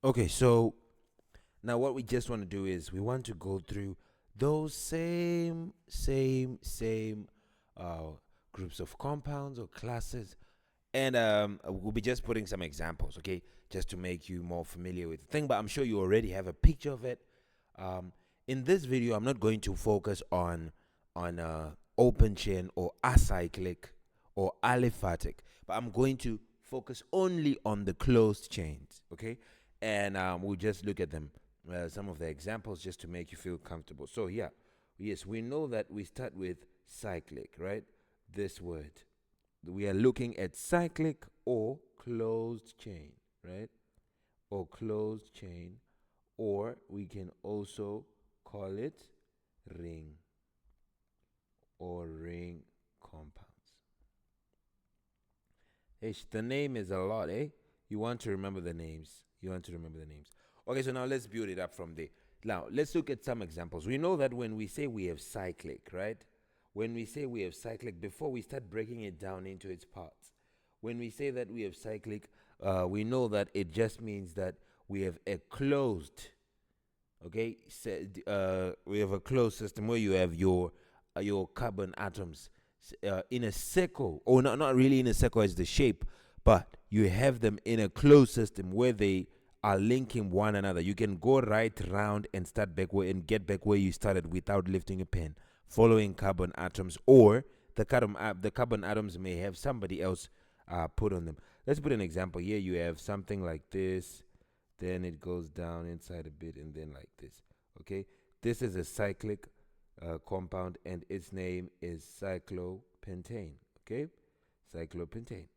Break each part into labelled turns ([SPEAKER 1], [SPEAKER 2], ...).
[SPEAKER 1] Okay, so now what we just want to do is we want to go through those same uh, groups of compounds or classes, and we'll be just putting some examples, okay, just to make you more familiar with the thing. But I'm sure you already have a picture of it. Um, in this video, I'm not going to focus on open chain or acyclic or aliphatic, but I'm going to focus only on the closed chains, okay? And we'll just look at them, some of the examples, just to make you feel comfortable. So yeah, yes, we know that we start with cyclic, right? This word. We are looking at cyclic or closed chain, right? Or closed chain, or we can also call it ring or ring compounds. The name is a lot, eh? You want to remember the names. You want to remember the names. Okay, so now let's build it up from there. Now, let's look at some examples. We know that when we say we have cyclic, right? When we say we have cyclic, before we start breaking it down into its parts, when we say that we have cyclic, we know that it just means that we have a closed, okay? We have a closed system where you have your carbon atoms in a circle, or not really in a circle as the shape, but you have them in a closed system where they are linking one another. You can go right round and start back where and get back where you started without lifting a pen, following carbon atoms, or the carbon atoms may have somebody else put on them. Let's put an example here. You have something like this, then it goes down inside a bit, and then like this. Okay, this is a cyclic compound, and its name is cyclopentane. Okay, cyclopentane.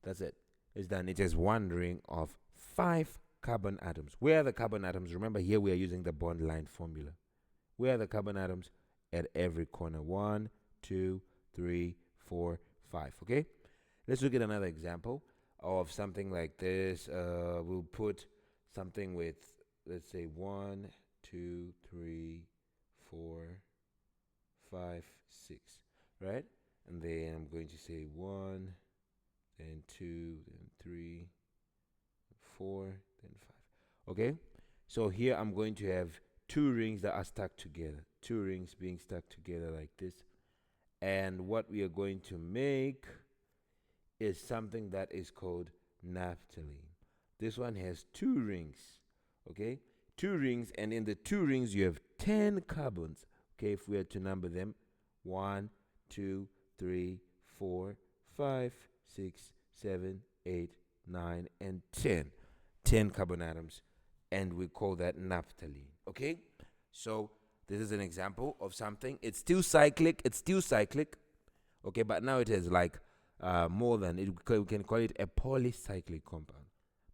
[SPEAKER 1] That's it. It's done. It is one ring of 5 carbon atoms. Where are the carbon atoms? Remember, here we are using the bond line formula. Where are the carbon atoms? At every corner. 1, 2, 3, 4, 5. Okay? Let's look at another example of something like this. We'll put something with, let's say, 1, 2, 3, 4, 5, 6. Right? And then I'm going to say 1, then 2, then 3, 4, then 5. Okay? So here I'm going to have 2 rings that are stuck together. 2 rings being stuck together like this. And what we are going to make is something that is called naphthalene. This one has 2 rings. Okay? 2 rings, and in the 2 rings you have 10 carbons. Okay, if we are to number them, 1, 2, 3, 4, 5, 6, 7, 8, 9, and 10. 10 carbon atoms, and we call that naphthalene. Okay? So this is an example of something. It's still cyclic. Okay, but now it has like more than it. We can call it a polycyclic compound,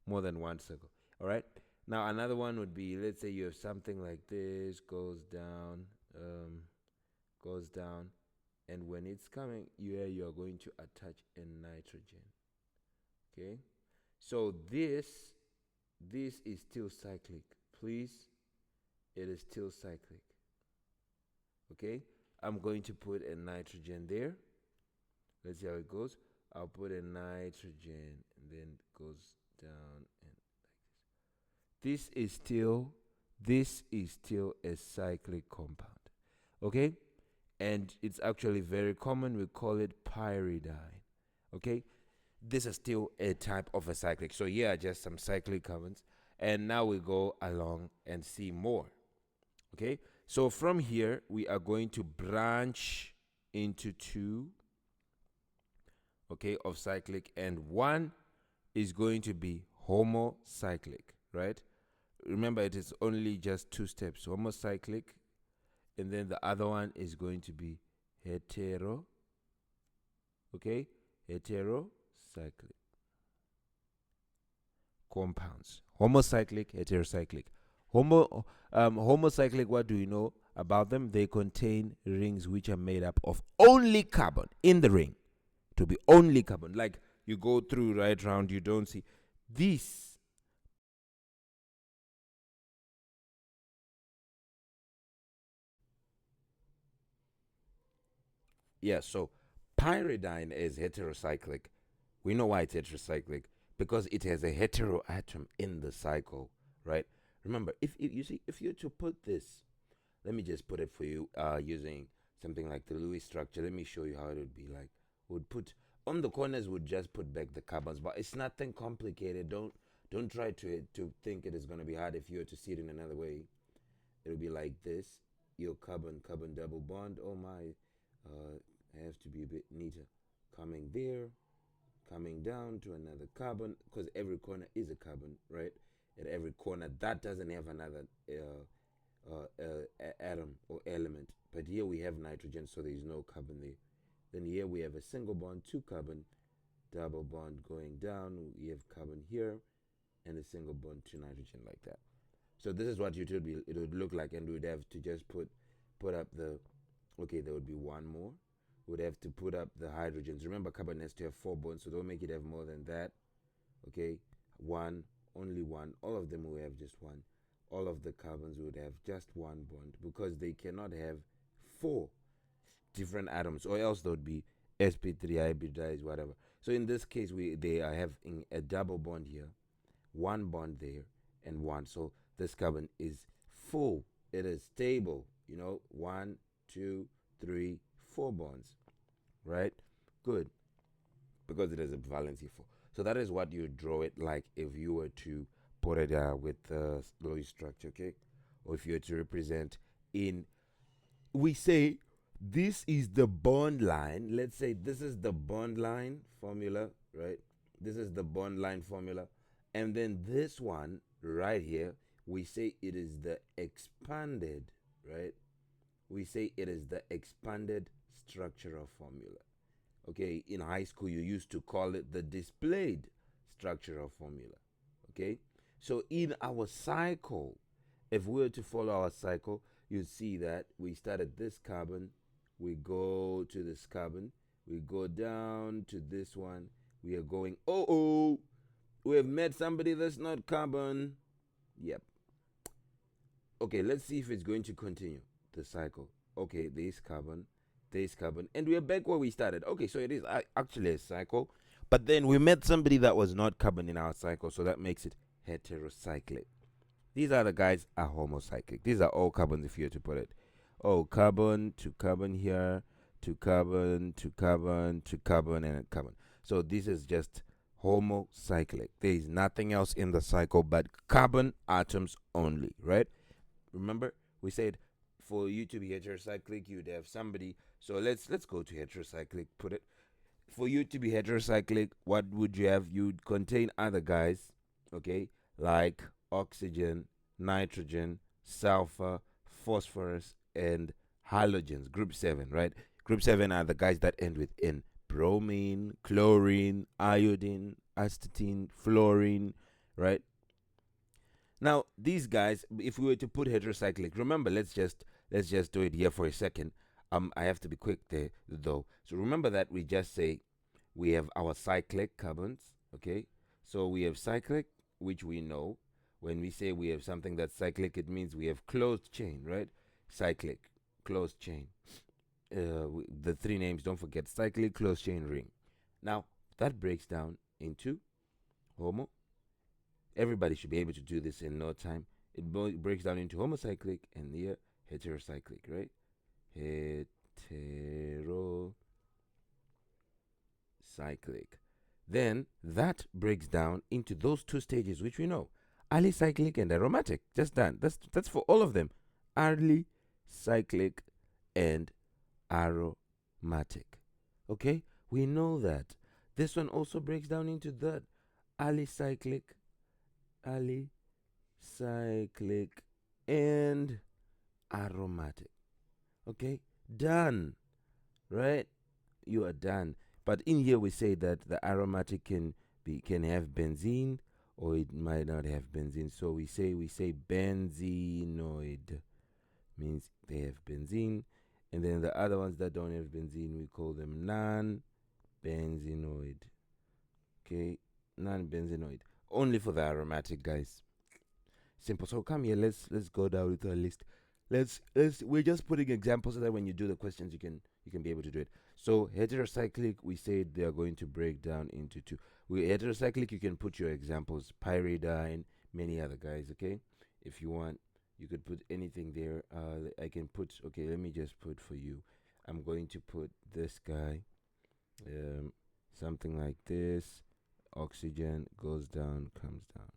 [SPEAKER 1] more than one circle. All right. Now another one would be, let's say you have something like this, goes down, and when it's coming, you are going to attach a nitrogen. Okay. So this is still cyclic. Please, it is still cyclic. Okay, I'm going to put a nitrogen there. Let's see how it goes. I'll put a nitrogen, and then it goes down, and this is still a cyclic compound. Okay, and it's actually very common. We call it pyridine. Okay, this is still a type of a cyclic. So here are just some cyclic carbons, and now we go along and see more. Okay, so from here we are going to branch into 2, okay, of cyclic, and one is going to be homocyclic, right? Remember, it is only just 2 steps: homocyclic, and then the other one is going to be hetero, okay, heterocyclic compounds. Homocyclic, heterocyclic. Homocyclic, what do you know about them? They contain rings which are made up of only carbon in the ring. To be only carbon. Like you go through right round, you don't see this. Yeah, so pyridine is heterocyclic. We know why it's heterocyclic, because it has a hetero atom in the cycle. right? Remember, if you see, if you're to put this, let me just put it for you using something like the Lewis structure. Let me show you how it would be like. Would put on the corners, would just put back the carbons, but it's nothing complicated. Don't try to think it is going to be hard. If you were to see it in another way, it'll be like this. Your carbon double bond. Oh my, I have to be a bit neater. Coming there, coming down to another carbon, because every corner is a carbon, right? At every corner, that doesn't have another atom or element. But here we have nitrogen, so there is no carbon there. Then here we have a single bond, two carbon, double bond going down. We have carbon here, and a single bond to nitrogen like that. So this is what it would look like, and we would have to just put up the, okay, there would be one more. We'd have to put up the hydrogens. Remember, carbon has to have 4 bonds, so don't make it have more than that. Okay, one, only one. All of them will have just one. All of the carbons would have just one bond because they cannot have 4 different atoms, or else there would be sp3 hybridized, whatever. So in this case, they are having a double bond here, one bond there, and one. So this carbon is full. It is stable. You know, 1, 2, 3, 4 bonds, right? Good, because it is a valency 4. So that is what you draw it like if you were to put it with the Lewis structure, okay? Or if you were to represent in, we say this is the bond line. Let's say this is the bond line formula, right? This is the bond line formula. And then this one right here, we say it is the expanded, right? We say it is the expanded structural formula. Okay, in high school you used to call it the displayed structural formula. Okay, so in our cycle, if we were to follow our cycle, you'd see that we start at this carbon, we go to this carbon, we go down to this one, we are going, oh, we have met somebody that's not carbon. Yep. Okay, let's see if it's going to continue the cycle. Okay, this carbon, and we are back where we started. Okay, so it is actually a cycle, but then we met somebody that was not carbon in our cycle, so that makes it heterocyclic. These are the guys are homocyclic. These are all carbons, if you were to put it. Oh, carbon to carbon here, to carbon to carbon to carbon and carbon. So this is just homocyclic. There is nothing else in the cycle but carbon atoms only, right? Remember, we said for you to be heterocyclic, you'd have somebody. So let's go to heterocyclic. Put it, for you to be heterocyclic, what would you have? You'd contain other guys, okay, like oxygen, nitrogen, sulfur, phosphorus, and halogens. Group 7, right? Group 7 are the guys that end with N: bromine, chlorine, iodine, astatine, fluorine, right? Now, these guys, if we were to put heterocyclic, remember, let's just do it here for a second. I have to be quick there, though. So remember that we just say we have our cyclic carbons, okay? So we have cyclic, which we know. When we say we have something that's cyclic, it means we have closed chain, right? Cyclic, closed chain. The 3 names, don't forget: cyclic, closed chain, ring. Now, that breaks down into homo. Everybody should be able to do this in no time. It breaks down into homocyclic and here heterocyclic, right? Heterocyclic. Then that breaks down into those 2 stages which we know: alicyclic and aromatic. Just done. That's for all of them. Alicyclic and aromatic. Okay? We know that. This one also breaks down into that: alicyclic, and aromatic. Okay, done, right? You are done. But in here we say that the aromatic can have benzene, or it might not have benzene. So we say benzenoid, means they have benzene. And then the other ones that don't have benzene, we call them non-benzenoid. Okay, non-benzenoid. Only for the aromatic guys. Simple. So come here. Let's go down with our list. We're just putting examples so that when you do the questions, you can be able to do it. So heterocyclic, we said they are going to break down into 2. Heterocyclic, you can put your examples: pyridine, many other guys. Okay, if you want, you could put anything there. I can put, okay, let me just put for you. I'm going to put this guy, um, something like this. Oxygen goes down, comes down.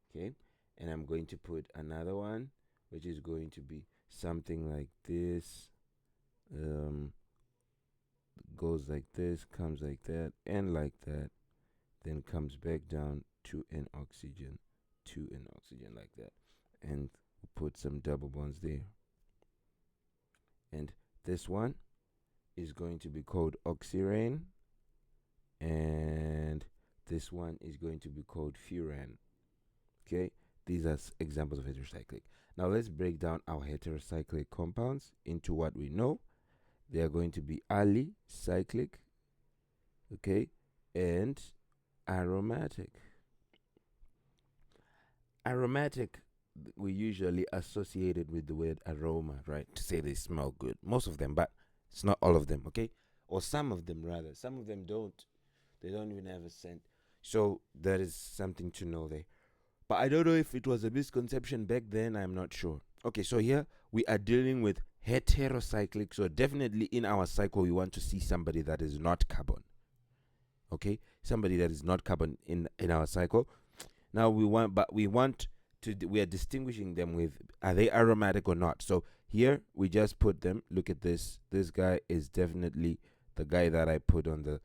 [SPEAKER 1] Okay, and I'm going to put another one, which is going to be something like this. Um, Goes like this, comes like that, and like that, then comes back down to an oxygen, like that, and put some double bonds there. And this one is going to be called oxyrane, and this one is going to be called furan. Okay, these are examples of heterocyclic. Now let's break down our heterocyclic compounds into what we know. They are going to be alicyclic, okay, and aromatic. Aromatic, we usually associated with the word aroma, right? To say they smell good. Most of them, but it's not all of them, okay? Or some of them, rather. Some of them don't. They don't even have a scent. So that is something to know there. But I don't know if it was a misconception back then. I'm not sure. Okay, so here we are dealing with heterocyclic. So definitely in our cycle, we want to see somebody that is not carbon. Okay, somebody that is not carbon in our cycle. Now we are distinguishing them with, are they aromatic or not? So here we just put them. Look at this. This guy is definitely the guy that I put on the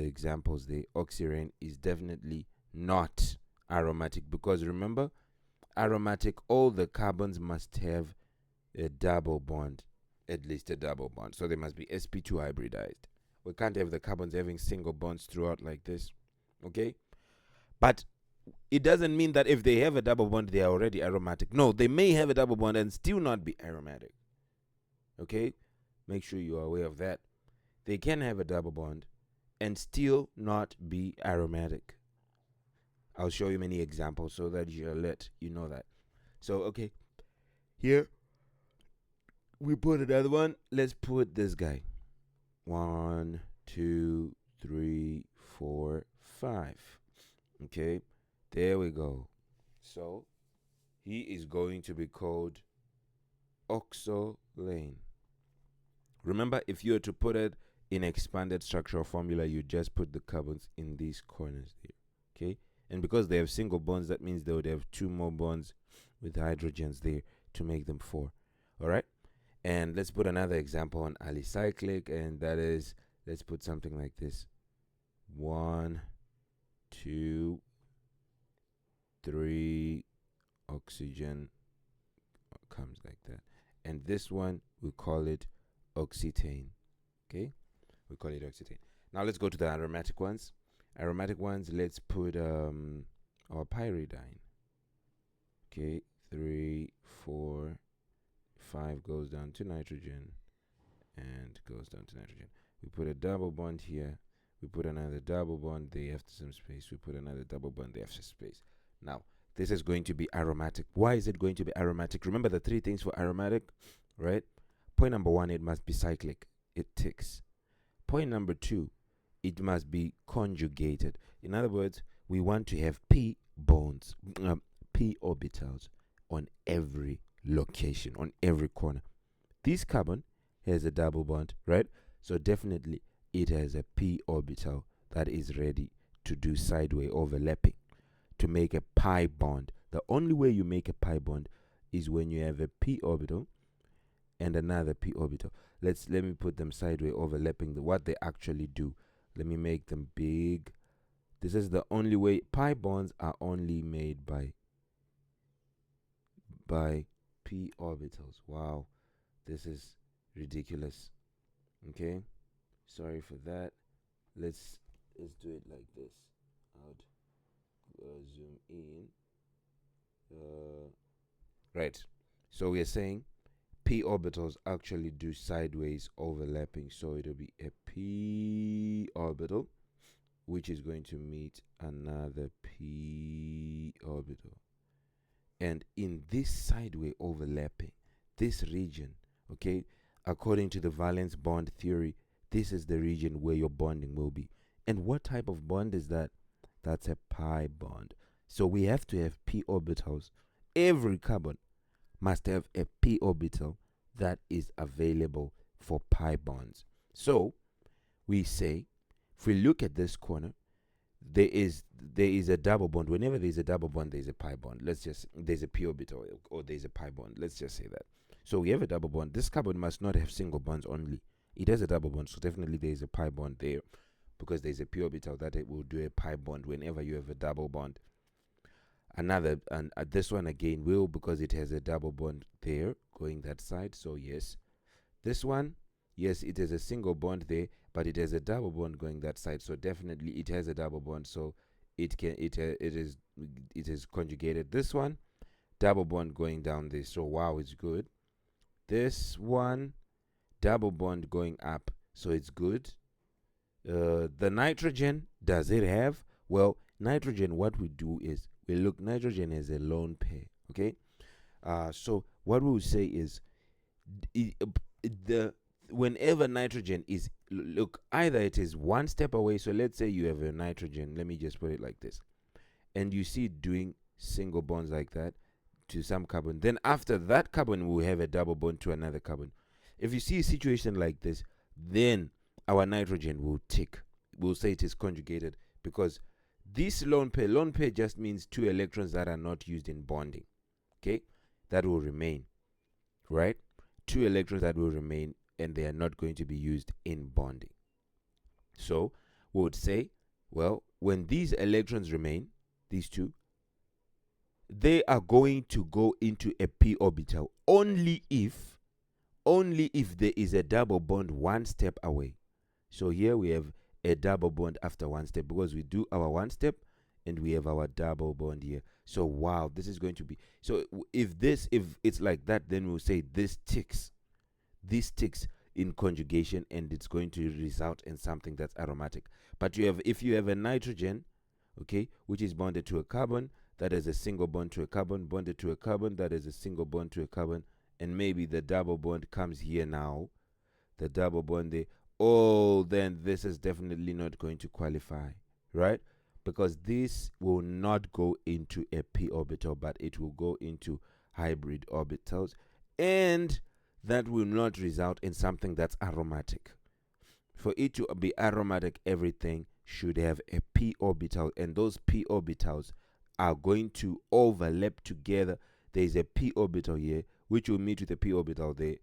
[SPEAKER 1] examples. The oxyrane is definitely not aromatic, because remember, aromatic, all the carbons must have a double bond, at least a double bond. So they must be sp2 hybridized. We can't have the carbons having single bonds throughout like this. Okay, but it doesn't mean that if they have a double bond, they are already aromatic. No, they may have a double bond and still not be aromatic. Okay, make sure you are aware of that. They can have a double bond and still not be aromatic. I'll show you many examples so that you'll let you know that. So, okay, here we put another one. Let's put this guy. 1, 2, 3, 4, 5. Okay, there we go. So he is going to be called oxolane. Remember, if you were to put it in expanded structural formula, you just put the carbons in these corners here. Okay, and because they have single bonds, that means they would have 2 more bonds with hydrogens there to make them 4. All right, and let's put another example on alicyclic, and that is, let's put something like this. 1, 2, 3, oxygen comes like that, and this one we call it oxetane. Okay, we call it oxetane. Now let's go to the aromatic ones. Let's put our pyridine. Okay, 3, 4, 5 goes down to nitrogen and goes down to nitrogen. We put a double bond here. We put another double bond there after some space. We put another double bond there after space. Now, this is going to be aromatic. Why is it going to be aromatic? Remember the 3 things for aromatic, right? Point number 1, it must be cyclic. It ticks. Point number 2, it must be conjugated. In other words, we want to have p bonds, p orbitals on every location, on every corner. This carbon has a double bond, right? So definitely it has a p orbital that is ready to do sideway overlapping to make a pi bond. The only way you make a pi bond is when you have a p orbital and another p orbital. Let me put them sideway overlapping. What they actually do. Let me make them big. This is the only way. Pi bonds are only made by p orbitals. Wow, this is ridiculous. Okay, sorry for that. Let's do it like this. I'll zoom in. Right. So we are saying p orbitals actually do sideways overlapping. So it'll be a p orbital, which is going to meet another p orbital. And in this sideway overlapping, this region, okay, according to the valence bond theory, this is the region where your bonding will be. And what type of bond is that? That's a pi bond. So we have to have p orbitals. Every carbon must have a p orbital that is available for pi bonds. So we say, if we look at this corner, there is a double bond. Whenever there's a double bond, there's a pi bond. There's a p orbital or there's a pi bond. Let's just say that. So we have a double bond. This carbon must not have single bonds only. It has a double bond, so definitely there's a pi bond there, because there's a p orbital that it will do a pi bond whenever you have a double bond. This one again will, because it has a double bond there going that side. So yes, this one, yes, it has a single bond there, but it has a double bond going that side. So definitely it has a double bond. So it is conjugated. This one, double bond going down there. So wow, it's good. This one, double bond going up. So it's good. The nitrogen, does it have? Well, nitrogen, what we do is we look nitrogen as a lone pair. Okay. So what we will say is whenever nitrogen is, look, either it is one step away. So let's say you have a nitrogen, let me just put it like this, and you see it doing single bonds like that to some carbon. Then after that carbon, we'll have a double bond to another carbon. If you see a situation like this, then our nitrogen will tick. We'll say it is conjugated, because this lone pair just means two electrons that are not used in bonding. Okay, that will remain, right? Two electrons that will remain, and they are not going to be used in bonding. So we would say, well, when these electrons remain, these two, they are going to go into a p orbital only if there is a double bond one step away. So here we have a double bond after one step, because we do our one step and we have our double bond here. So wow, this is going to be, so if it's like that, then we'll say this ticks in conjugation, and it's going to result in something that's aromatic. But if you have a nitrogen, okay, which is bonded to a carbon that has a single bond to a carbon, bonded to a carbon that has a single bond to a carbon, and maybe the double bond comes here now, the double bond there, oh, then this is definitely not going to qualify, right? Because this will not go into a p orbital, but it will go into hybrid orbitals, and that will not result in something that's aromatic. For it to be aromatic, everything should have a p orbital, and those p orbitals are going to overlap together. There is a p orbital here, which will meet with a p orbital there.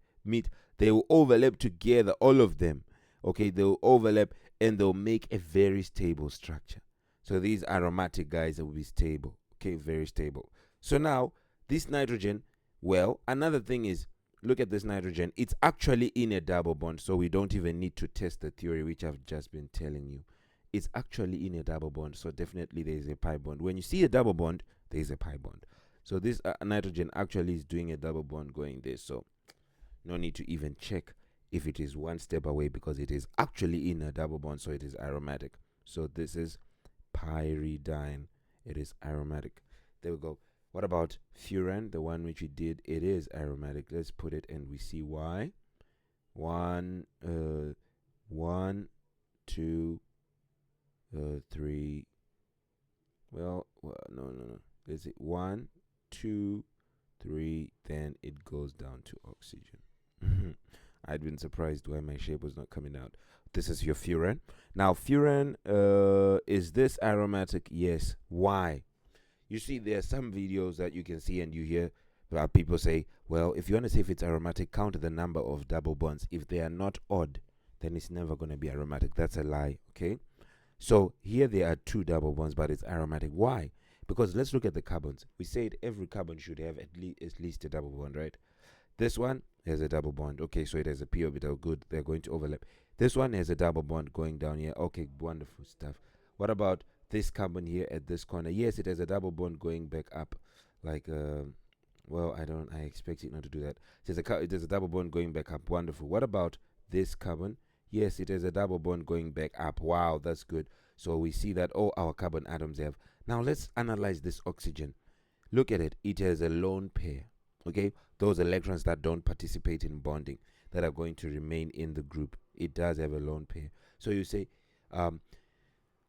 [SPEAKER 1] They will overlap together, all of them. Okay, they will overlap, and they'll make a very stable structure. So these aromatic guys will be stable. Okay, very stable. So now this nitrogen, well, another thing is, look at this nitrogen. It's actually in a double bond, so we don't even need to test the theory, which I've just been telling you. It's actually in a double bond, so definitely there is a pi bond. When you see a double bond, there is a pi bond. So this nitrogen actually is doing a double bond going there, so no need to even check if it is one step away, because it is actually in a double bond, so it is aromatic. So this is pyridine. It is aromatic. There we go. What about furan, the one which we did? It is aromatic. Let's put it, and we see why. 1, 2, 3. Well, no. Is it 1, 2, 3? Then it goes down to oxygen. I'd been surprised why my shape was not coming out. This is your furan. Now, furan, is this aromatic? Yes. Why? You see, there are some videos that you can see and you hear people say, well, if you want to see if it's aromatic, count the number of double bonds. If they are not odd, then it's never going to be aromatic. That's a lie, okay? So here there are 2 double bonds, but it's aromatic. Why? Because let's look at the carbons. We said every carbon should have at least a double bond, right? This one has a double bond. Okay, so it has a p orbital. Good, they're going to overlap. This one has a double bond going down here. Okay, wonderful stuff. What about this carbon here at this corner? Yes, it has a double bond going back up, like well, I expect it not to do that. It has a double bond going back up. Wonderful. What about this carbon? Yes, it has a double bond going back up. Wow, that's good. So we see that all our carbon atoms have. Now let's analyze this oxygen. Look at it. It has a lone pair. Okay, those electrons that don't participate in bonding, that are going to remain in the group, it does have a lone pair. So you say,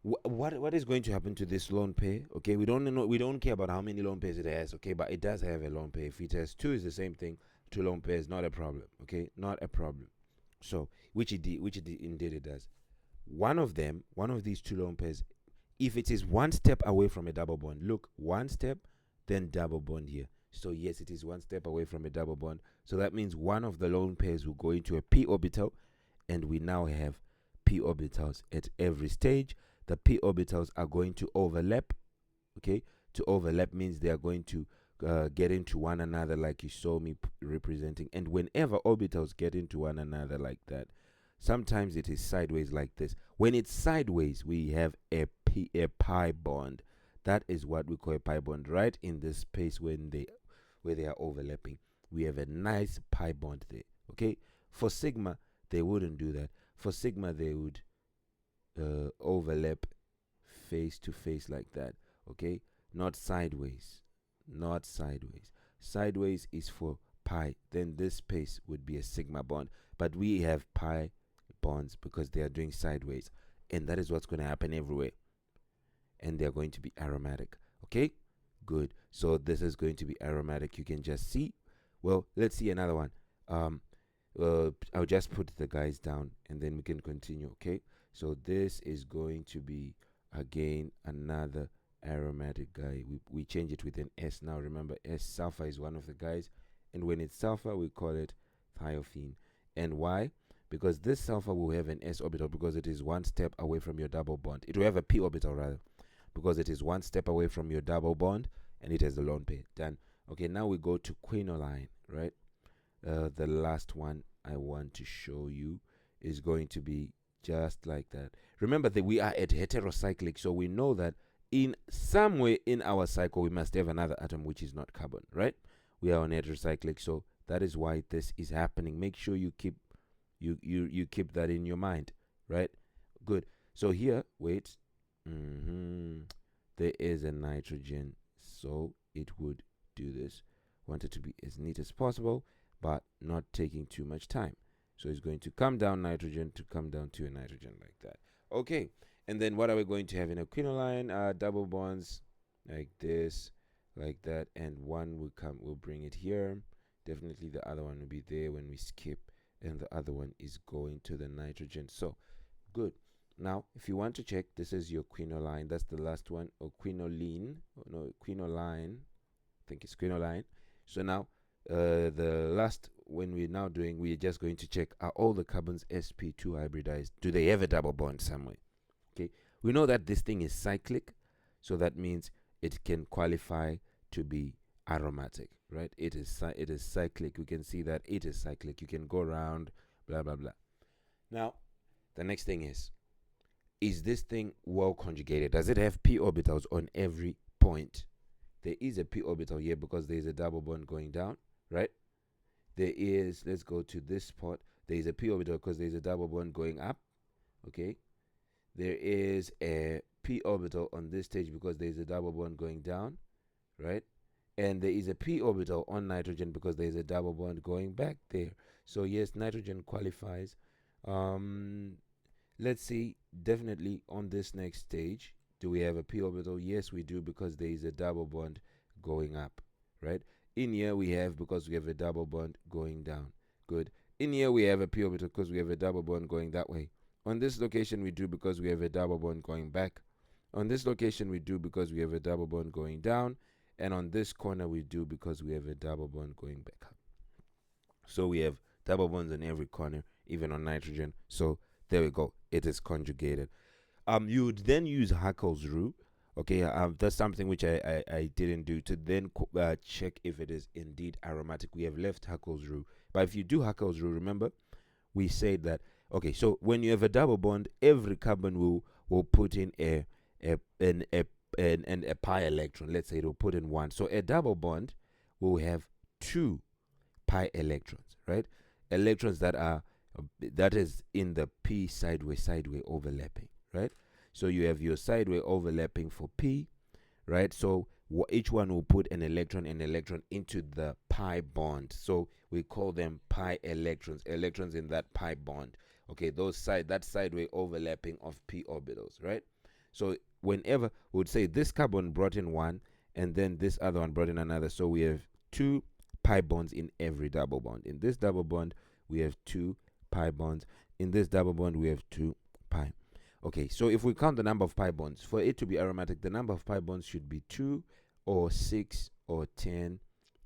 [SPEAKER 1] What is going to happen to this lone pair? Okay, we don't know. We don't care about how many lone pairs it has. Okay, but it does have a lone pair. If it has two, is the same thing. Two lone pairs, not a problem. Okay, not a problem. So indeed it does. One of them, one of these two lone pairs, if it is one step away from a double bond, look, one step, then double bond here. So yes, it is one step away from a double bond. So that means one of the lone pairs will go into a p orbital, and we now have p orbitals at every stage. The p orbitals are going to overlap. Okay, to overlap means they are going to get into one another, like you saw me representing. And whenever orbitals get into one another like that, sometimes it is sideways like this. When it's sideways, we have a pi bond. That is what we call a pi bond, right in this space where they are overlapping. We have a nice pi bond there. Okay, for sigma they wouldn't do that. For sigma they would overlap face to face like that. Okay, not sideways, not sideways. Sideways is for pi, then this space would be a sigma bond, but we have pi bonds because they are doing sideways, and that is what's going to happen everywhere, and they're going to be aromatic. Okay, good. So this is going to be aromatic. You can just see. Well, let's see another one. I'll just put the guys down and then we can continue. Okay, so this is going to be again another aromatic guy. We change it with an S now. Remember, S sulfur is one of the guys, and when it's sulfur we call it thiophene. And why? Because this sulfur will have an S orbital because it is one step away from your double bond. It will have a P orbital rather, because it is one step away from your double bond, and it has a lone pair. Done. Okay, now we go to quinoline, right? The last one I want to show you is going to be just like that. Remember that we are at heterocyclic, so we know that in some way in our cycle we must have another atom which is not carbon, right? We are on heterocyclic, so that is why this is happening. Make sure you keep you keep that in your mind, right? Good. So here, wait, there is a nitrogen, so it would do this. Want it to be as neat as possible, but not taking too much time. So it's going to come down nitrogen to come down to a nitrogen like that. Okay, and then what are we going to have in a quinoline? Double bonds like this, like that, and one will bring it here. Definitely the other one will be there when we skip, and the other one is going to the nitrogen. So good. Now, if you want to check, this is your quinoline. That's the last one, or quinoline. Oh, no, quinoline. I think it's quinoline. So now, the last, when we're now doing, we're just going to check, are all the carbons sp2 hybridized? Do they have a double bond somewhere? Okay, we know that this thing is cyclic, so that means it can qualify to be aromatic, right? It is cyclic. You can see that it is cyclic. You can go around, blah blah blah. Now, the next thing is this thing well conjugated? Does it have p orbitals on every point? There is a p orbital here because there is a double bond going down, right? There is, let's go to this spot, there is a p orbital because there is a double bond going up. Okay, there is a p orbital on this stage because there is a double bond going down, right? And there is a p orbital on nitrogen because there is a double bond going back there. So yes, nitrogen qualifies. Let's see, definitely on this next stage, do we have a p orbital? Yes, we do, because there is a double bond going up, right? In here we have, because we have a double bond going down. Good. In here we have a p orbital because we have a double bond going that way. On this location we do because we have a double bond going back. On this location we do because we have a double bond going down. And on this corner we do because we have a double bond going back up. So we have double bonds in every corner, even on nitrogen. So there we go. It is conjugated. You would then use Haeckel's rule. Okay, that's something which I didn't do, to then check if it is indeed aromatic. We have left Haeckel's rule. But if you do Haeckel's rule, remember, we said that, okay, so when you have a double bond, every carbon will put in a pi electron. Let's say it will put in one. So a double bond will have two pi electrons, right? Electrons that is in the p sideway overlapping, right? So you have your sideway overlapping for p, right? So each one will put an electron into the pi bond. So we call them pi electrons in that pi bond. Okay, that sideway overlapping of p orbitals, right? So whenever we would say this carbon brought in one, and then this other one brought in another. So we have two pi bonds in every double bond. In this double bond, we have two pi bonds. In this double bond, we have two pi. Okay, so if we count the number of pi bonds, for it to be aromatic, the number of pi bonds should be 2 or 6 or 10.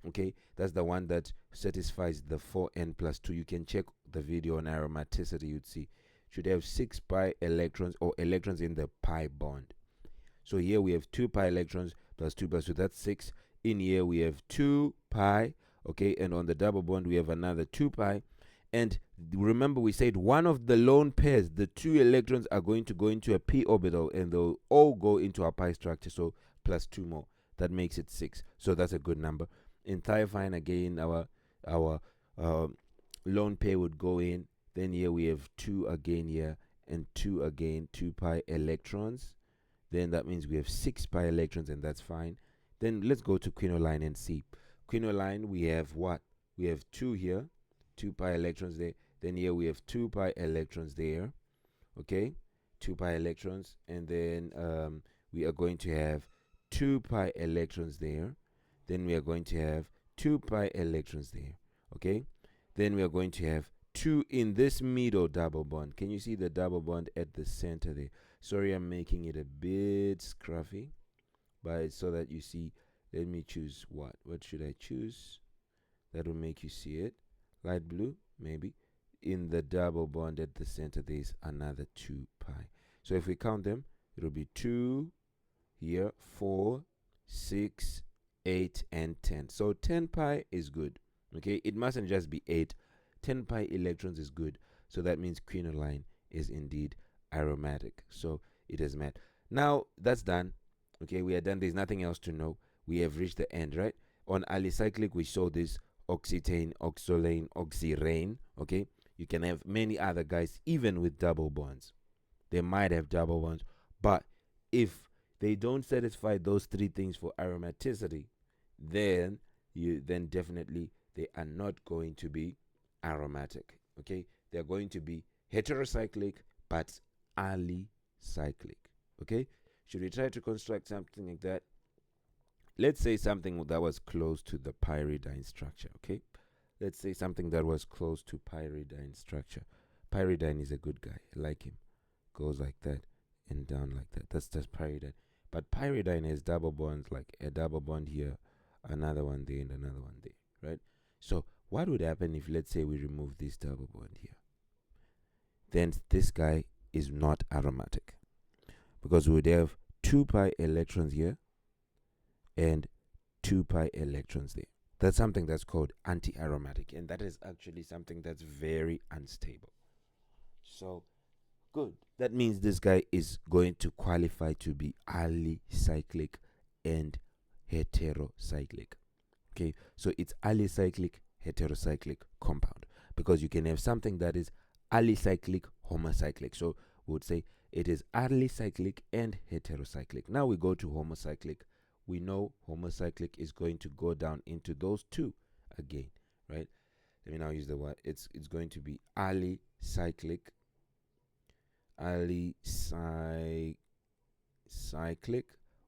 [SPEAKER 1] Okay, that's the one that satisfies the 4n plus 2. You can check the video on aromaticity, you'd see. Should have 6 pi electrons or electrons in the pi bond. So here we have 2 pi electrons plus 2 plus 2, that's 6. In here we have 2 pi, okay, and on the double bond we have another 2 pi. And remember, we said one of the lone pairs, the 2 electrons are going to go into a p orbital, and they'll all go into our pi structure, so plus 2 more. That makes it 6. So that's a good number. In thiophene, again, our lone pair would go in. Then here we have 2 again here, and 2 again, 2 pi electrons. Then that means we have 6 pi electrons, and that's fine. Then let's go to quinoline and see. Quinoline, we have what? We have 2 here, 2 pi electrons there. Then here we have 2 pi electrons there. Okay, 2 pi electrons. And then we are going to have 2 pi electrons there. Then we are going to have 2 pi electrons there. Okay, then we are going to have 2 in this middle double bond. Can you see the double bond at the center there? Sorry, I'm making it a bit scruffy, but it's so that you see. Let me choose what should I choose that will make you see it? Light blue, maybe. In the double bond at the center, there's another 2 pi. So if we count them, it'll be 2 here, 4, 6, 8, and 10. So 10 pi is good. Okay, it mustn't just be 8. 10 pi electrons is good. So that means quinoline is indeed aromatic. So it is met. Now that's done. Okay, we are done. There's nothing else to know. We have reached the end, right? On alicyclic, we saw this oxetane, oxolane, oxyrane. Okay, you can have many other guys, even with double bonds. They might have double bonds, but if they don't satisfy those 3 things for aromaticity, then definitely they are not going to be aromatic. Okay, they're going to be heterocyclic but alicyclic. Okay, should we try to construct something like that? Let's say something that was close to the pyridine structure. Okay, let's say something that was close to pyridine structure. Pyridine is a good guy. I like him. Goes like that and down like that. That's pyridine. But pyridine has double bonds, like a double bond here, another one there, and another one there, right? So what would happen if, let's say, we remove this double bond here? Then this guy is not aromatic, because we would have 2 pi electrons here and 2 pi electrons there. That's something that's called anti-aromatic, and that is actually something that's very unstable. So good. That means this guy is going to qualify to be alicyclic and heterocyclic. Okay, so it's alicyclic heterocyclic compound, because you can have something that is alicyclic homocyclic. So we would say it is alicyclic and heterocyclic. Now we go to homocyclic. We know homocyclic is going to go down into those 2 again, right? Let me now use the word. It's going to be alicyclic,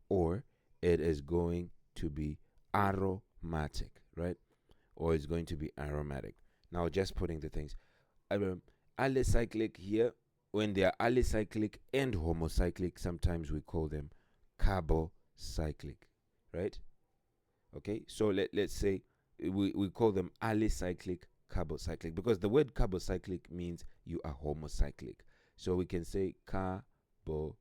[SPEAKER 1] or it is going to be aromatic, right? Or it's going to be aromatic. Now, just putting the things. Alicyclic here, when they are alicyclic and homocyclic, sometimes we call them carbocyclic, right? Okay, so let's say we call them alicyclic, carbocyclic, because the word carbocyclic means you are homocyclic. So we can say carbo.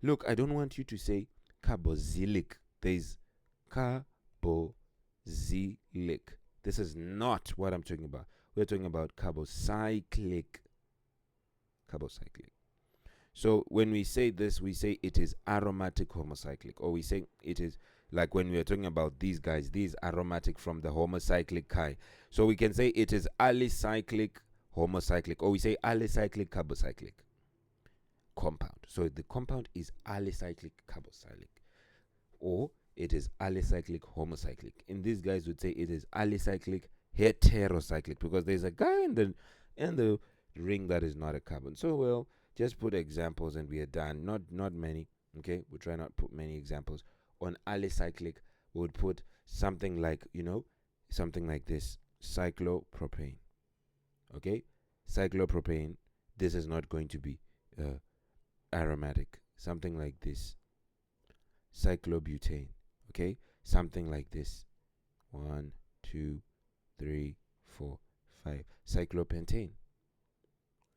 [SPEAKER 1] Look, I don't want you to say carboxylic. There's carboxylic. This is not what I'm talking about. We're talking about carbocyclic. Carbocyclic. So when we say this, we say it is aromatic homocyclic, or we say it is, like when we are talking about these guys, these aromatic from the homocyclic chi. So we can say it is alicyclic homocyclic, or we say alicyclic carbocyclic compound. So the compound is alicyclic carbocyclic, or it is alicyclic homocyclic. And these guys would say it is alicyclic heterocyclic, because there's a guy in the ring that is not a carbon. So we'll just put examples and we are done. Not many. Okay, we try not put many examples. On alicyclic, we would put something like, something like this: cyclopropane. Okay, cyclopropane. This is not going to be aromatic. Something like this: cyclobutane. Okay, something like this: 1, 2, 3, 4, 5. Cyclopentane.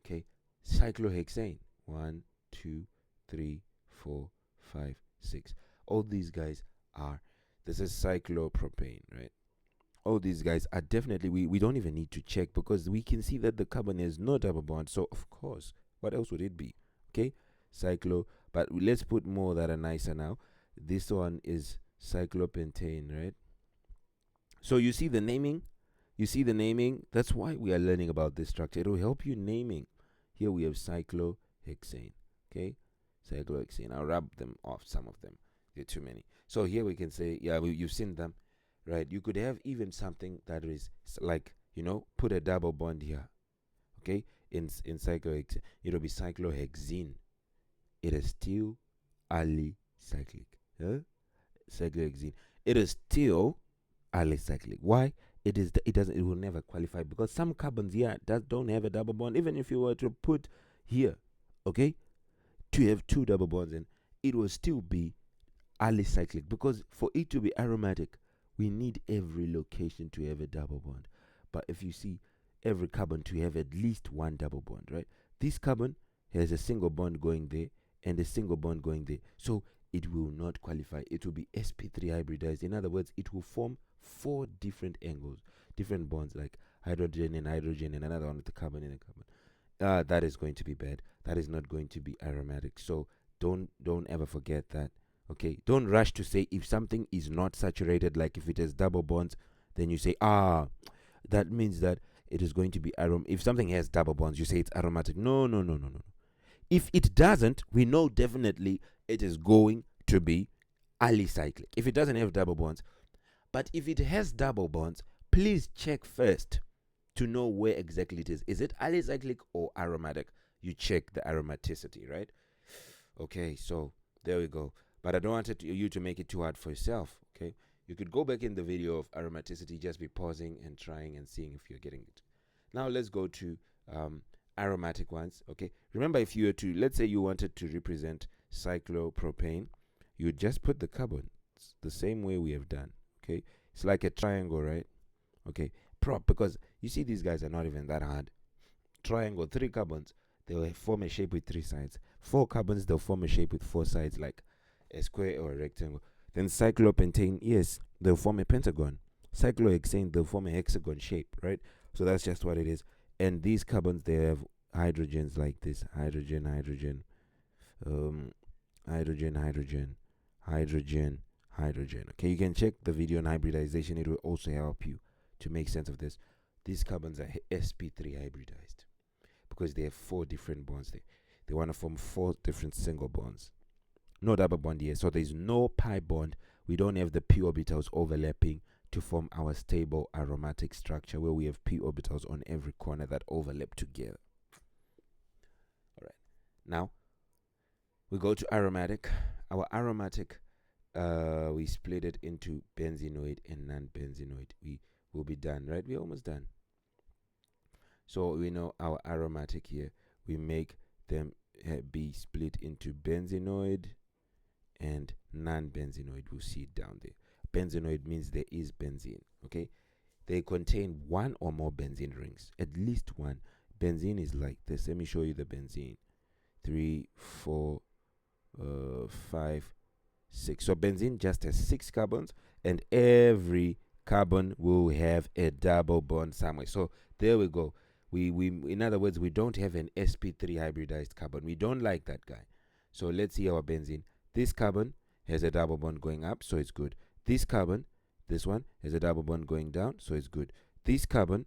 [SPEAKER 1] Okay, cyclohexane: 1, 2, 3, 4, 5, 6. All these guys are, this is cyclopropane, right? All these guys are definitely, we don't even need to check because we can see that the carbon has no double bond. So of course, what else would it be? Okay, cyclo. But let's put more that are nicer now. This one is cyclopentane, right? So you see the naming. You see the naming. That's why we are learning about this structure. It will help you naming. Here we have cyclohexane. Okay, cyclohexane. I'll rub them off, some of them. There are too many. So here we can say, yeah, you've seen them, right? You could have even something that is like, put a double bond here. Okay, in cyclohexane, it'll be cyclohexene. It is still alicyclic. Cyclohexene. It is still alicyclic. Why? It doesn't. It will never qualify because some carbons here don't have a double bond. Even if you were to put here, okay, to have two double bonds, and it will still be alicyclic because for it to be aromatic, we need every location to have a double bond. But if you see every carbon to have at least one double bond, right? This carbon has a single bond going there and a single bond going there. So it will not qualify. It will be sp3 hybridized. In other words, it will form 4 different angles, different bonds like hydrogen and hydrogen and another one with the carbon and a carbon. That is going to be bad. That is not going to be aromatic. So don't ever forget that. Okay, don't rush to say if something is not saturated, like if it has double bonds, then you say, that means that it is going to be if something has double bonds, you say it's aromatic. No. If it doesn't, we know definitely it is going to be alicyclic. If it doesn't have double bonds, but if it has double bonds, please check first to know where exactly it is. Is it alicyclic or aromatic? You check the aromaticity, right? Okay, so there we go. But I don't want you to make it too hard for yourself, okay? You could go back in the video of aromaticity, just be pausing and trying and seeing if you're getting it. Now let's go to aromatic ones, okay? Remember, if you were to, let's say you wanted to represent cyclopropane, you would just put the carbons the same way we have done, okay? It's like a triangle, right? Okay, because you see these guys are not even that hard. Triangle, 3 carbons, they will form a shape with 3 sides. 4 carbons, they'll form a shape with 4 sides, like a square or a rectangle. Then cyclopentane, yes, they'll form a pentagon. Cyclohexane, they'll form a hexagon shape, right? So that's just what it is. And these carbons, they have hydrogens like this: hydrogen, hydrogen, hydrogen, hydrogen, hydrogen, hydrogen. Okay, you can check the video on hybridization. It will also help you to make sense of this. These carbons are sp3 hybridized because they have 4 different bonds there. They want to form 4 different single bonds. No double bond here, so there's no pi bond. We don't have the p orbitals overlapping to form our stable aromatic structure where we have p orbitals on every corner that overlap together. All right, now we go to aromatic. Our aromatic, we split it into benzenoid and non-benzenoid. We will be done, right? We're almost done. So we know our aromatic here, we make them be split into benzenoid and non-benzenoid. We'll see it down there. Benzenoid means there is benzene, okay? They contain 1 or more benzene rings, at least 1. Benzene is like this. Let me show you the benzene. 3, 4, 5, 6. So benzene just has 6 carbons, and every carbon will have a double bond somewhere. So there we go. We in other words, we don't have an sp3 hybridized carbon. We don't like that guy. So let's see our benzene. This carbon has a double bond going up, so it's good. This carbon, this one, has a double bond going down, so it's good. This carbon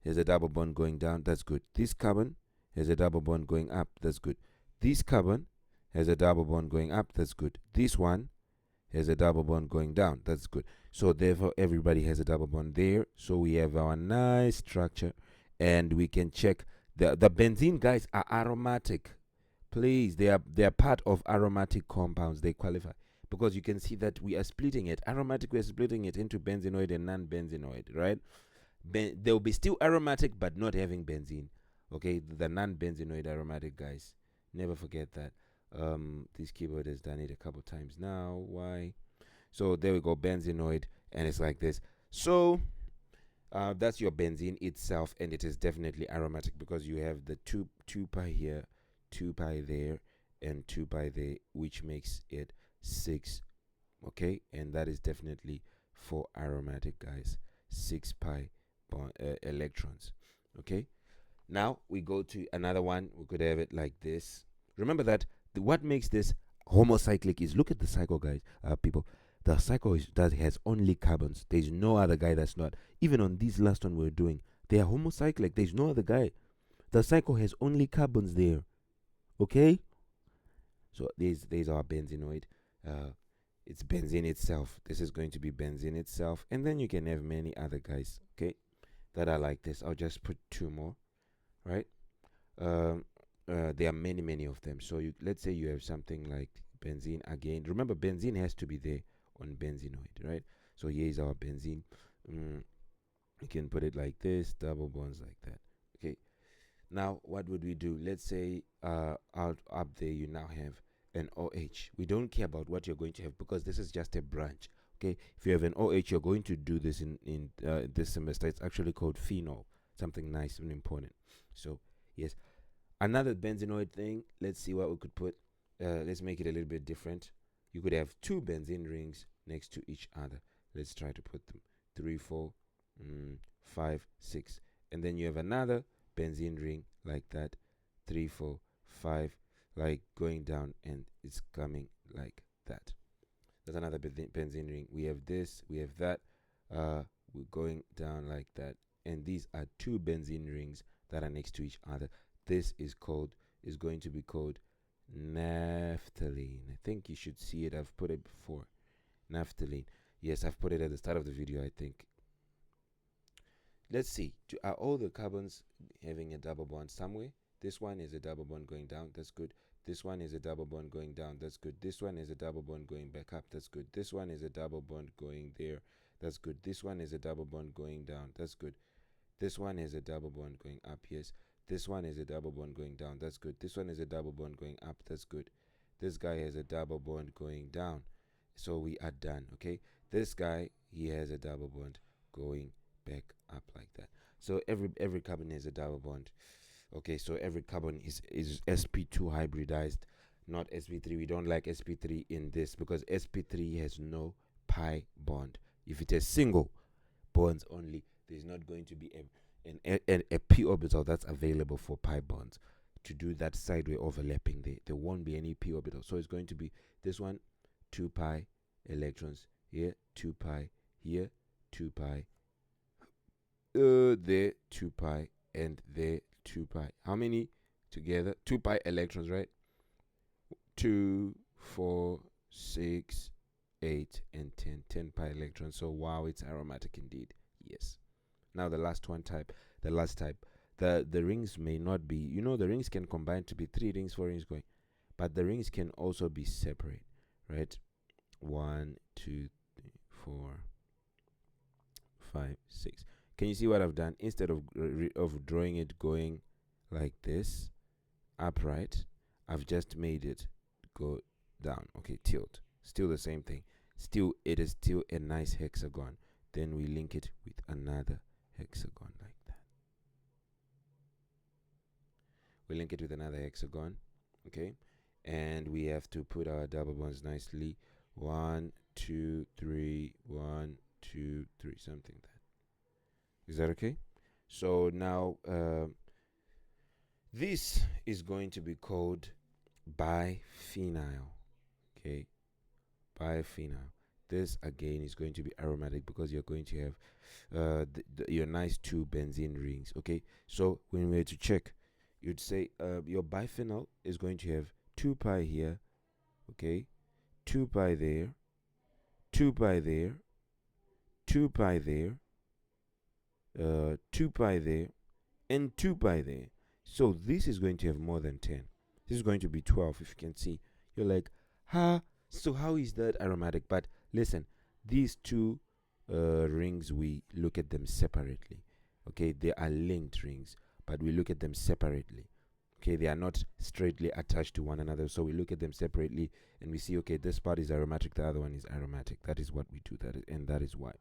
[SPEAKER 1] has a double bond going down, that's good. This carbon has a double bond going up, that's good. This carbon has a double bond going up, that's good. This one has a double bond going down, that's good. So therefore, everybody has a double bond there. So we have our nice structure, and we can check the benzene guys are aromatic, Please, they are part of aromatic compounds. They qualify because you can see that we are splitting it. Aromatic, we are splitting it into benzenoid and non-benzenoid, right? They will be still aromatic but not having benzene. Okay, the non-benzenoid aromatic guys. Never forget that. This keyboard has done it a couple times now. Why? So there we go, benzenoid, and it's like this. So that's your benzene itself, and it is definitely aromatic because you have the two pi here, 2 pi there, and 2 pi there, which makes it 6. Okay, and that is definitely for aromatic guys, 6 pi electrons. Okay, now we go to another one. We could have it like this. Remember that what makes this homocyclic is, look at the cycle, guys, people. The cycle that has only carbons. There's no other guy that's not. Even on this last one we're doing, they are homocyclic. There's no other guy. The cycle has only carbons there. Okay? So there's our benzenoid. It's benzene itself. This is going to be benzene itself. And then you can have many other guys, okay, that are like this. I'll just put 2 more, right? There are many of them. So let's say you have something like benzene again. Remember, benzene has to be there on benzenoid, right? So here is our benzene. You can put it like this, double bonds like that. Okay. Now, what would we do? Let's say out up there you now have an OH. We don't care about what you're going to have because this is just a branch. Okay. If you have an OH, you're going to do this in this semester. It's actually called phenol. Something nice and important. So yes. Another benzenoid thing. Let's see what we could put. Let's make it a little bit different. You could have 2 benzene rings next to each other. Let's try to put them 3, 4, 5, 6, and then you have another benzene ring like that, 3, 4, 5, like going down, and it's coming like that. That's another benzene ring. We have this, we have that. We're going down like that, and these are 2 benzene rings that are next to each other. This is going to be called naphthalene. I think you should see it. I've put it before. Naphthalene. Yes, I've put it at the start of the video, I think. Let's see. Are all the carbons having a double bond somewhere? This one is a double bond going down. That's good. This one is a double bond going down. That's good. This one is a double bond going back up. That's good. This one is a double bond going there. That's good. This one is a double bond going down. That's good. This one is a double bond going up. Yes. This one is a double bond going down. That's good. This one is a double bond going up. That's good. This guy has a double bond going down. So we are done. Okay. This guy, he has a double bond going back up like that. So every carbon has a double bond. Okay, so every carbon is sp2 hybridized, not sp3. We don't like sp3 in this because sp3 has no pi bond. If it has single bonds only, there's not going to be a p orbital that's available for pi bonds to do that sideway overlapping. There won't be any p orbital. So it's going to be this one, 2 pi electrons here, 2 pi here, 2 pi there, 2 pi, and there, 2 pi. How many together? 2 pi electrons, right? 2, 4, 6, 8, and 10. 10 pi electrons. So wow, it's aromatic indeed. Yes. Now the last type. The rings may not be, the rings can combine to be 3 rings, 4 rings going, but the rings can also be separate, right? 1, 2, 3, 4, 5, 6. Can you see what I've done? Instead of drawing it going like this, upright, I've just made it go down. Okay, tilt. Still the same thing. It is still a nice hexagon. Then we link it with another hexagon like that. We link it with another hexagon. Okay, and we have to put our double bonds nicely. 1, 2, 3, 1, 2, 3, something like that. Is that okay? So now this is going to be called biphenyl. Okay, biphenyl. This again is going to be aromatic because you're going to have your nice 2 benzene rings. Okay, so when we were to check, you'd say your biphenyl is going to have 2 pi here. Okay, 2 pi there, 2 pi there, 2 pi there, 2 pi there, and 2 pi there. So this is going to have more than 10. This is going to be 12, if you can see. You're like, so how is that aromatic? But listen, these two rings, we look at them separately. Okay, they are linked rings, but we look at them separately. Okay, they are not straightly attached to one another, so we look at them separately and we see, okay, this part is aromatic, the other one is aromatic. That is what we do. And that is why.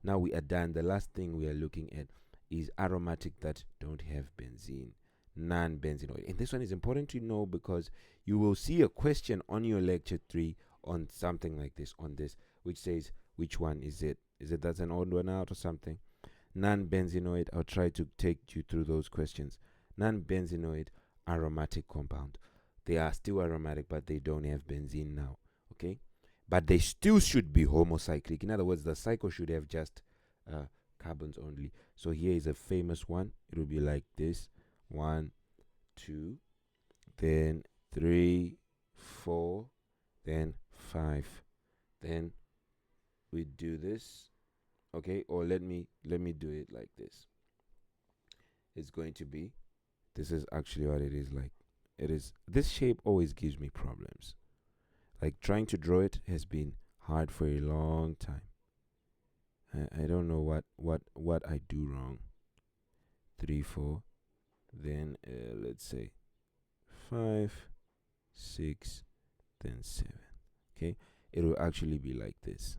[SPEAKER 1] Now we are done. The last thing we are looking at is aromatic that don't have benzene, non-benzene. And this one is important to know because you will see a question on your lecture 3 on something like this, on this, which says, which one is it? Is it that's an odd one out or something? Non-benzenoid. I'll try to take you through those questions. Non-benzenoid aromatic compound. They are still aromatic, but they don't have benzene now. Okay, but they still should be homocyclic. In other words, the cycle should have just carbons only. So here is a famous one. It will be like this: 1, 2, then 3, 4, then 5. Then we do this. Okay, or let me do it like this. It's going to be, this is actually what it is like. It is, this shape always gives me problems. Like trying to draw it has been hard for a long time. I don't know what I do wrong. 3, 4, then let's say 5, 6, then 7. Okay, it will actually be like this.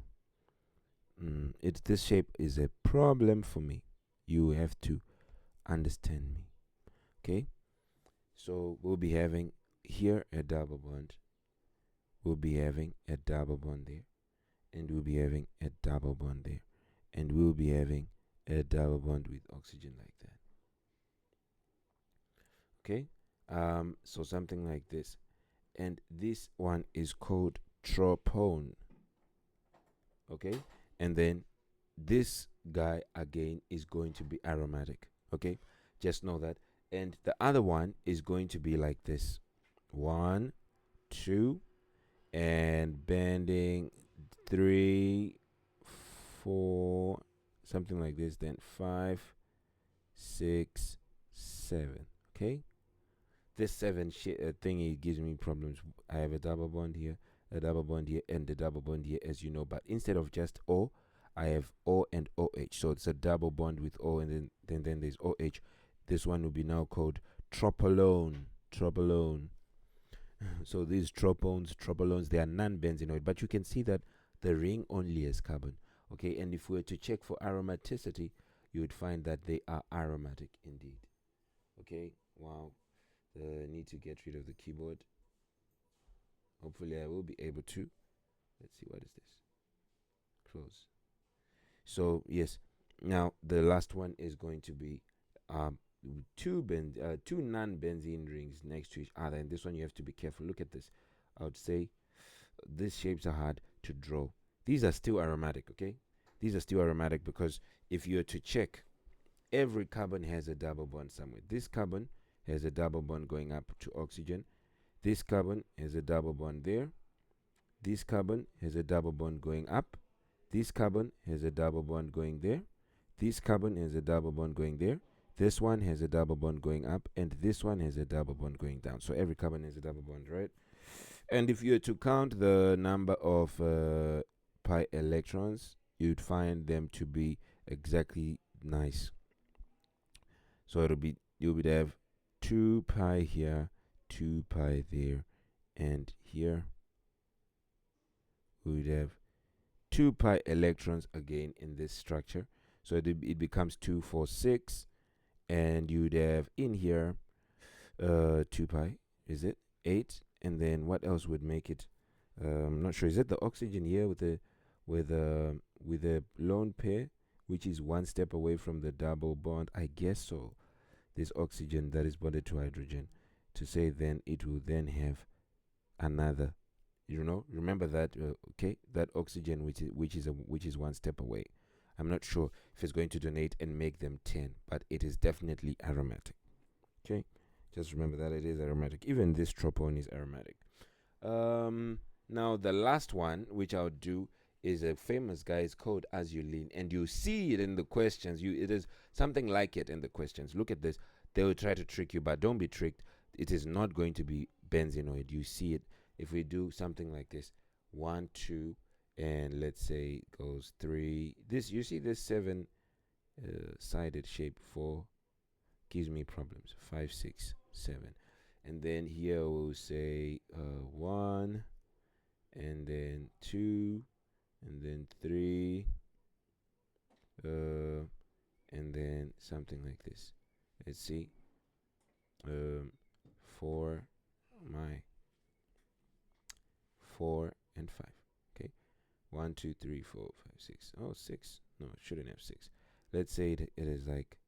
[SPEAKER 1] This shape is a problem for me. You have to understand me. Okay, so we'll be having here a double bond. We'll be having a double bond there, and we'll be having a double bond there, and we'll be having a double bond with oxygen like that. Okay, so something like this, and this one is called tropone. Okay, and then this guy again is going to be aromatic. Okay, just know that. And the other one is going to be like this: 1, 2, and bending 3, 4, something like this, then 5, 6, 7. Okay, this 7 thingy gives me problems. I have a double bond here, a double bond here, and a double bond here, as you know. But instead of just O, I have O and OH. So it's a double bond with O, and then there's OH. This one will be now called tropolone. Tropolone. So these tropolones, they are non-benzenoid, but you can see that the ring only has carbon. Okay, and if we were to check for aromaticity, you would find that they are aromatic indeed. Okay, wow. Need to get rid of the keyboard. Hopefully I will be able to. Let's see, what is this? Close. So yes, now the last one is going to be two non-benzene rings next to each other, and this one you have to be careful. Look at this. I would say these shapes are hard to draw. These are still aromatic. Okay, these are still aromatic because if you were to check, every carbon has a double bond somewhere. This carbon has a double bond going up to oxygen. This carbon has a double bond there. This carbon has a double bond going up. This carbon has a double bond going there. This carbon has a double bond going there. This one has a double bond going up, and this one has a double bond going down. So every carbon has a double bond, right? And if you were to count the number of pi electrons, you'd find them to be exactly nice. So you would have 2 pi here, 2 pi there, and here we would have 2 pi electrons again in this structure. So it becomes 2, 4, 6, and you'd have in here 2 pi, is it 8? And then what else would make it? I'm not sure. Is it the oxygen here with a lone pair, which is 1 step away from the double bond? I guess so. This oxygen that is bonded to hydrogen, to say then it will then have another. Remember that. Okay, that oxygen which is 1 step away. I'm not sure if it's going to donate and make them 10, but it is definitely aromatic. Okay, just remember that it is aromatic. Even this tropone is aromatic. Now the last one which I'll do is a famous guy. It's called azulene, and you see it in the questions. It is something like it in the questions. Look at this. They will try to trick you, but don't be tricked. It is not going to be benzenoid. You see it if we do something like this: 1, 2, and let's say it goes 3. This, you see this 7 sided shape. 4 gives me problems. 5, 6, 7, and then here we'll say 1, and then 2, and then 3, and then something like this. Let's see. 4, my 4 and 5. Okay, 1, 2, 3, 4, 5, 6. Oh, 6. No, it shouldn't have 6. Let's say it is like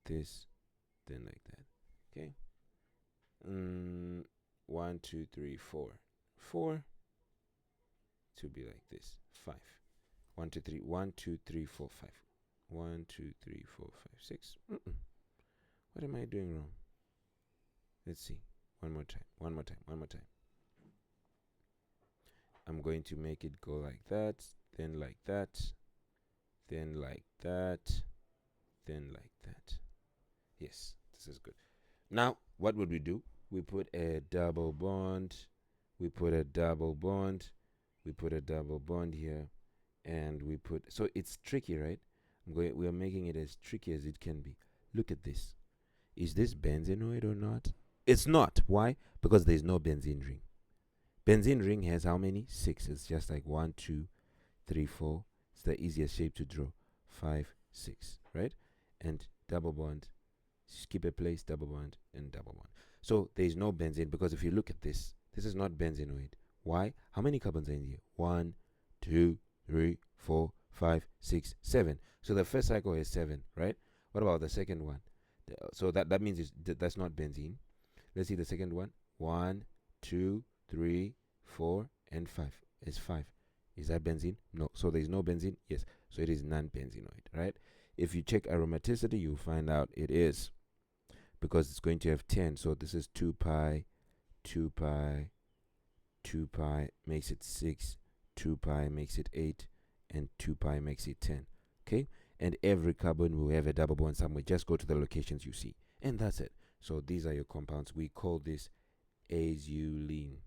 [SPEAKER 1] this, then like that. Okay. 1, 2, 3, 4. 4 to be like this. 5. 1, 2, 3. 1, 2, 3, 4, 5. 1, 2, 3, 4, 5, 6. What am I doing wrong? Let's see. One more time. One more time. One more time. I'm going to make it go like that, then like that, then like that, then like that. Yes, this is good. Now, what would we do? We put a double bond. We put a double bond. We put a double bond here, and we put. So it's tricky, right? We are making it as tricky as it can be. Look at this. Is this benzenoid or not? It's not. Why? Because there's no benzene ring. Benzene ring has how many? 6. It's just like 1, 2, 3, 4. It's the easiest shape to draw. 5, 6, right? And double bond, skip a place, double bond, and double bond. So there's no benzene, because if you look at this, this is not benzenoid. Why? How many carbons are in here? 1, 2, 3, 4, 5, 6, 7. So the first cycle is 7, right? What about the second one? So that means that's not benzene. Let's see the second one. 1, 2, 3, 4, and 5. It's 5. Is that benzene? No. So there's no benzene? Yes. So it is non-benzenoid, right? If you check aromaticity, you'll find out it is, because it's going to have 10. So this is 2 pi, 2 pi, 2 pi makes it 6, 2 pi makes it 8, and 2 pi makes it 10. Okay? And every carbon will have a double bond somewhere. Just go to the locations you see. And that's it. So these are your compounds. We call this azulene.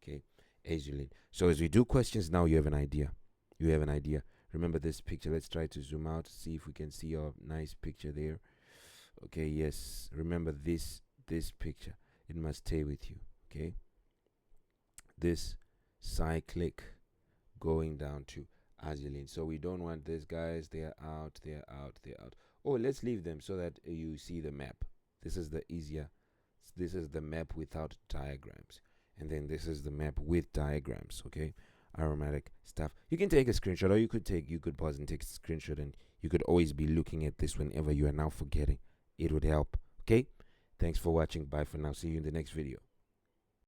[SPEAKER 1] Okay? Azulene. So as we do questions now, you have an idea. You have an idea. Remember this picture. Let's try to zoom out, see if we can see our nice picture there. Okay, yes. Remember this picture. It must stay with you. Okay? This cyclic going down to azulene. So we don't want these guys. They're out, they're out, they're out. Oh, let's leave them so that you see the map. This is the easier. This is the map without diagrams. And then this is the map with diagrams. Okay? Aromatic stuff. You can take a screenshot, or you could pause and take a screenshot, and you could always be looking at this whenever you are now forgetting. It would help. Okay? Thanks for watching. Bye for now. See you in the next video.